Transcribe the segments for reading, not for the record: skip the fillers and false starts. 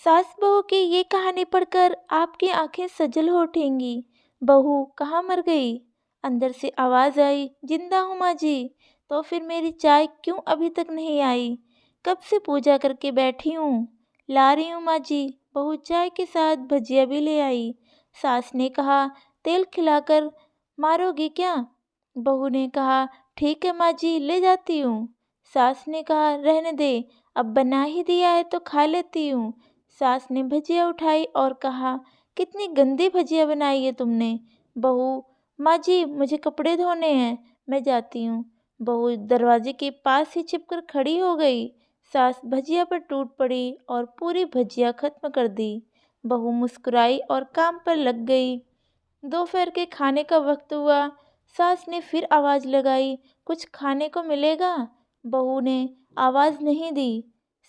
सास बहू की ये कहानी पढ़कर आपकी आंखें सजल हो उठेंगी। बहू कहाँ मर गई? अंदर से आवाज आई, जिंदा हूँ माँ जी। तो फिर मेरी चाय क्यों अभी तक नहीं आई? कब से पूजा करके बैठी हूँ। ला रही हूँ माँ जी। बहू चाय के साथ भजिया भी ले आई। सास ने कहा, तेल खिलाकर मारोगी क्या? बहू ने कहा, ठीक है माँ जी, ले जाती हूँ। सास ने कहा, रहने दे, अब बना ही दिया है तो खा लेती हूँ। सास ने भजिया उठाई और कहा, कितनी गंदी भजिया बनाई है तुमने। बहू, माँ जी मुझे कपड़े धोने हैं, मैं जाती हूँ। बहू दरवाजे के पास ही छिपकर खड़ी हो गई। सास भजिया पर टूट पड़ी और पूरी भजिया खत्म कर दी। बहू मुस्कुराई और काम पर लग गई। दोपहर के खाने का वक्त हुआ। सास ने फिर आवाज लगाई, कुछ खाने को मिलेगा? बहू ने आवाज नहीं दी।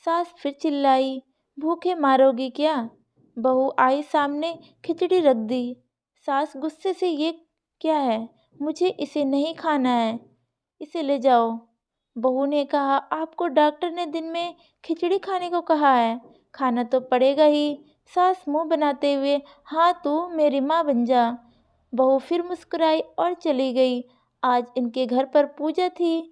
सास फिर चिल्लाई, भूखे मारोगी क्या? बहू आई सामने, खिचड़ी रख दी। सास गुस्से से, ये क्या है? मुझे इसे नहीं खाना है, इसे ले जाओ। बहू ने कहा, आपको डॉक्टर ने दिन में खिचड़ी खाने को कहा है, खाना तो पड़ेगा ही। सास मुंह बनाते हुए, हाँ तू मेरी माँ बन जा। बहू फिर मुस्कुराई और चली गई। आज इनके घर पर पूजा थी।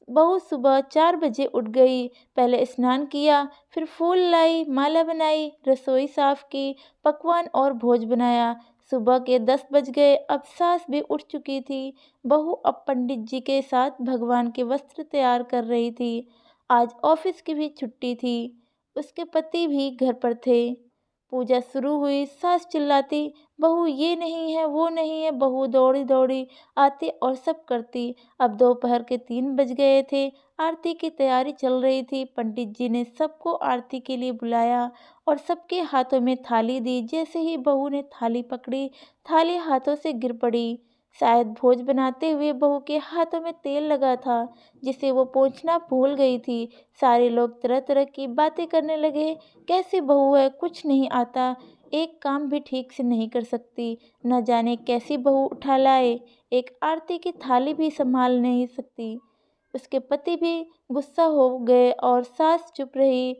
बहू सुबह 4 बजे उठ गई। पहले स्नान किया, फिर फूल लाई, माला बनाई, रसोई साफ की, पकवान और भोज बनाया। सुबह के 10 बज गए। अब सास भी उठ चुकी थी। बहू अब पंडित जी के साथ भगवान के वस्त्र तैयार कर रही थी। आज ऑफिस की भी छुट्टी थी। उसके पति भी घर पर थे। पूजा शुरू हुई। सास चिल्लाती, बहू ये नहीं है, वो नहीं है। बहू दौड़ी दौड़ी आती और सब करती। अब दोपहर के 3 बज गए थे। आरती की तैयारी चल रही थी। पंडित जी ने सबको आरती के लिए बुलाया और सबके हाथों में थाली दी। जैसे ही बहू ने थाली पकड़ी, थाली हाथों से गिर पड़ी। शायद भोज बनाते हुए बहू के हाथों में तेल लगा था, जिसे वो पोंछना भूल गई थी। सारे लोग तरह तरह की बातें करने लगे। कैसी बहू है, कुछ नहीं आता, एक काम भी ठीक से नहीं कर सकती, न जाने कैसी बहू उठा लाए, एक आरती की थाली भी संभाल नहीं सकती। उसके पति भी गुस्सा हो गए और सास चुप रही,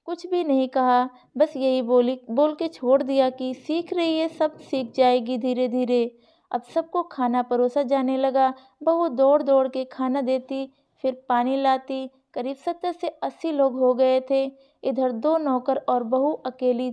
कुछ भी नहीं कहा। बस यही बोली बोल के छोड़ दिया कि सीख रही है, सब सीख जाएगी धीरे धीरे। अब सबको खाना परोसा जाने लगा। बहू दौड़ दौड़ के खाना देती, फिर पानी लाती। करीब 70 से 80 लोग हो गए थे। इधर 2 नौकर और बहू अकेली,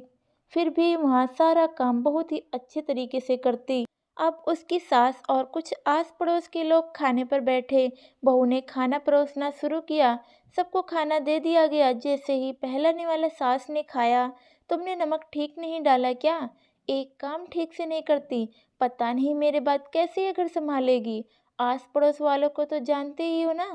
फिर भी वहाँ सारा काम बहुत ही अच्छे तरीके से करती। अब उसकी सास और कुछ आस पड़ोस के लोग खाने पर बैठे। बहू ने खाना परोसना शुरू किया। सबको खाना दे दिया गया। जैसे ही पहला निवाला सास ने खाया, तुमने नमक ठीक नहीं डाला क्या? एक काम ठीक से नहीं करती, पता नहीं मेरे बाद कैसे ये घर संभालेगी। आस पड़ोस वालों को तो जानते ही हो ना,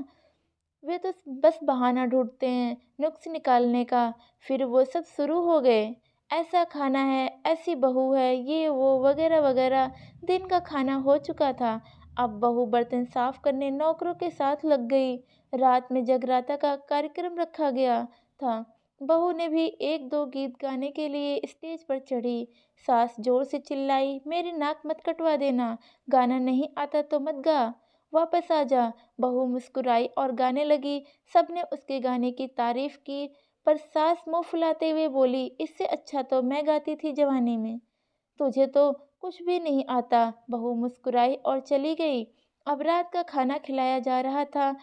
वे तो बस बहाना ढूंढते हैं नुक्स निकालने का। फिर वो सब शुरू हो गए, ऐसा खाना है, ऐसी बहू है, ये वो वगैरह वगैरह। दिन का खाना हो चुका था। अब बहू बर्तन साफ करने नौकरों के साथ लग गई। रात में जगराता का कार्यक्रम रखा गया था। बहू ने भी 1-2 गीत गाने के लिए स्टेज पर चढ़ी। सास जोर से चिल्लाई, मेरी नाक मत कटवा देना, गाना नहीं आता तो मत गा, वापस आ जा। बहू मुस्कुराई और गाने लगी। सबने उसके गाने की तारीफ की, पर सास मुंह फुलाते हुए बोली, इससे अच्छा तो मैं गाती थी जवानी में, तुझे तो कुछ भी नहीं आता। बहू मुस्कुराई और चली गई। अब रात का खाना खिलाया जा रहा था।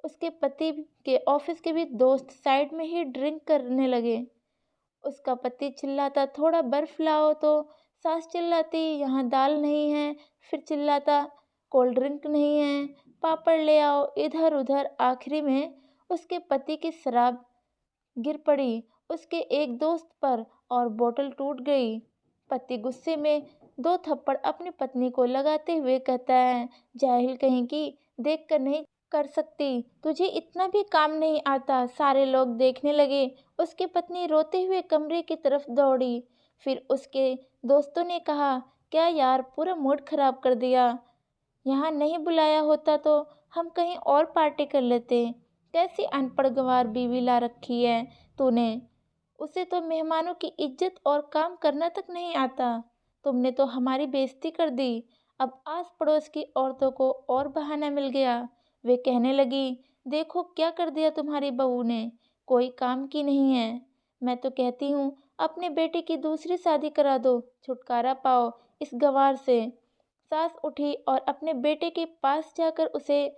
उसके पति के ऑफिस के भी दोस्त साइड में ही ड्रिंक करने लगे। उसका पति चिल्लाता, थोड़ा बर्फ लाओ, तो सास चिल्लाती, यहाँ दाल नहीं है। फिर चिल्लाता, कोल्ड ड्रिंक नहीं है, पापड़ ले आओ। इधर उधर आखिरी में उसके पति की शराब गिर पड़ी उसके एक दोस्त पर और बोतल टूट गई। पति गुस्से में 2 थप्पड़ अपनी पत्नी को लगाते हुए कहता है, जाहिल कहीं की, देख कर नहीं कर सकती, तुझे इतना भी काम नहीं आता। सारे लोग देखने लगे। उसकी पत्नी रोते हुए कमरे की तरफ दौड़ी। फिर उसके दोस्तों ने कहा, क्या यार, पूरा मूड खराब कर दिया, यहाँ नहीं बुलाया होता तो हम कहीं और पार्टी कर लेते। कैसी अनपढ़ गंवार बीवी ला रखी है तूने, उसे तो मेहमानों की इज्जत और काम करना तक नहीं आता। तुमने तो हमारी बेइज्जती कर दी। अब आस पड़ोस की औरतों को और बहाना मिल गया। वे कहने लगी, देखो क्या कर दिया तुम्हारी बहू ने, कोई काम की नहीं है। मैं तो कहती हूँ अपने बेटे की दूसरी शादी करा दो, छुटकारा पाओ इस गंवार से। सास उठी और अपने बेटे के पास जाकर उसे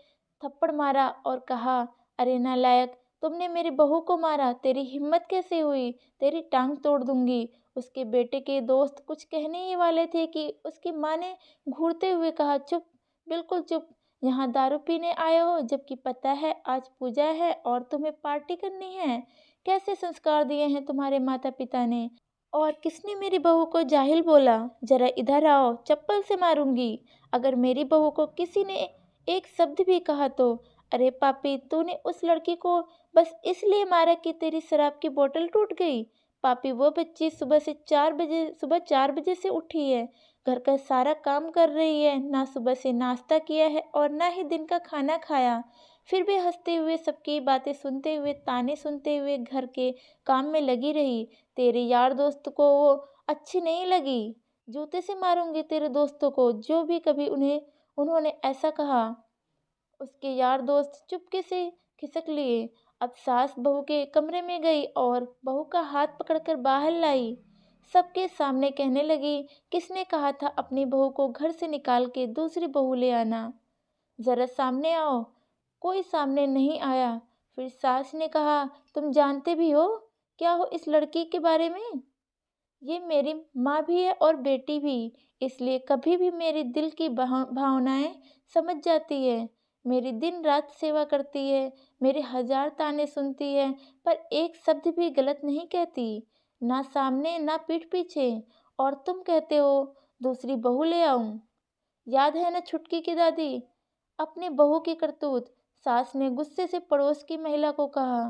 थप्पड़ मारा और कहा, अरे नालायक, तुमने मेरी बहू को मारा, तेरी हिम्मत कैसे हुई, तेरी टांग तोड़ दूंगी। उसके बेटे के दोस्त कुछ कहने ही वाले थे कि उसकी माँ ने घूरते हुए कहा, चुप, बिल्कुल चुप। यहाँ दारू पीने आए हो, जबकि पता है आज पूजा है और तुम्हें पार्टी करनी है। कैसे संस्कार दिए हैं तुम्हारे माता पिता ने। और किसने मेरी बहू को जाहिल बोला? जरा इधर आओ, चप्पल से मारूंगी अगर मेरी बहू को किसी ने एक शब्द भी कहा तो। अरे पापी, तूने उस लड़की को बस इसलिए मारा कि तेरी शराब की बोतल टूट गई। पापी, वो बच्ची सुबह 4 बजे से उठी है, घर का सारा काम कर रही है, ना सुबह से नाश्ता किया है और ना ही दिन का खाना खाया। फिर भी हंसते हुए, सबकी बातें सुनते हुए, ताने सुनते हुए घर के काम में लगी रही। तेरे यार दोस्त को वो अच्छी नहीं लगी। जूते से मारूंगी तेरे दोस्तों को जो भी कभी उन्होंने ऐसा कहा। उसके यार दोस्त चुपके से खिसक लिए। अब सास बहू के कमरे में गई और बहू का हाथ पकड़कर बाहर लाई। सबके सामने कहने लगी, किसने कहा था अपनी बहू को घर से निकाल के दूसरी बहू ले आना? जरा सामने आओ। कोई सामने नहीं आया। फिर सास ने कहा, तुम जानते भी हो क्या हो इस लड़की के बारे में? ये मेरी माँ भी है और बेटी भी, इसलिए कभी भी मेरे दिल की भावनाएं समझ जाती है। मेरी दिन रात सेवा करती है, मेरे 1000 ताने सुनती है, पर एक शब्द भी गलत नहीं कहती, ना सामने ना पीठ पीछे। और तुम कहते हो दूसरी बहू ले आऊं? याद है ना छुटकी की दादी, अपने बहू की करतूत। सास ने गुस्से से पड़ोस की महिला को कहा,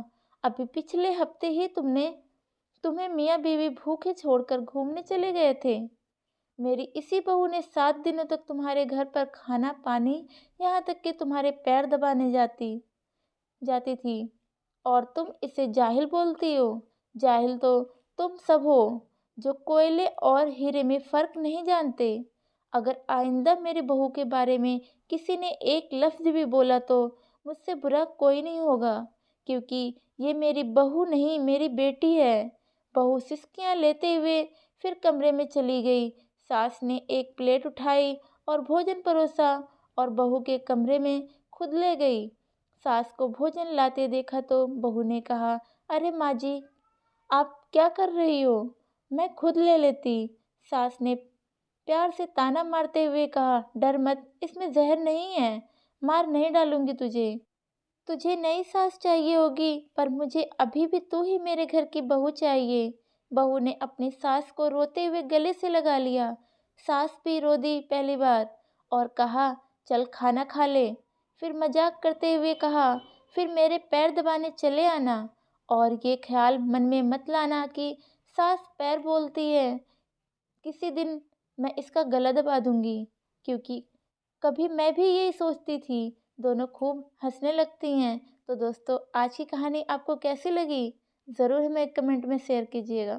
अभी पिछले हफ्ते ही तुम्हें मियाँ बीवी भूखे छोड़कर घूमने चले गए थे। मेरी इसी बहू ने 7 दिनों तक तुम्हारे घर पर खाना पानी, यहाँ तक कि तुम्हारे पैर दबाने जाती जाती थी, और तुम इसे जाहिल बोलती हो। जाहिल तो तुम सब हो, जो कोयले और हीरे में फर्क नहीं जानते। अगर आइंदा मेरी बहू के बारे में किसी ने एक लफ्ज भी बोला तो मुझसे बुरा कोई नहीं होगा, क्योंकि ये मेरी बहू नहीं, मेरी बेटी है। बहू सिसकियां लेते हुए फिर कमरे में चली गई। सास ने एक प्लेट उठाई और भोजन परोसा और बहू के कमरे में खुद ले गई। सास को भोजन लाते देखा तो बहू ने कहा, अरे माँ जी, आप क्या कर रही हो, मैं खुद ले लेती। सास ने प्यार से ताना मारते हुए कहा, डर मत, इसमें जहर नहीं है, मार नहीं डालूंगी तुझे। तुझे नई सास चाहिए होगी, पर मुझे अभी भी तू ही मेरे घर की बहू चाहिए। बहू ने अपनी सास को रोते हुए गले से लगा लिया। सास भी रो दी पहली बार और कहा, चल खाना खा ले। फिर मजाक करते हुए कहा, फिर मेरे पैर दबाने चले आना, और ये ख्याल मन में मत लाना कि सास पैर बोलती है, किसी दिन मैं इसका गला दबा दूंगी। क्योंकि कभी मैं भी यही सोचती थी। दोनों खूब हंसने लगती हैं। तो दोस्तों, आज की कहानी आपको कैसी लगी? ज़रूर हमें कमेंट में शेयर कीजिएगा।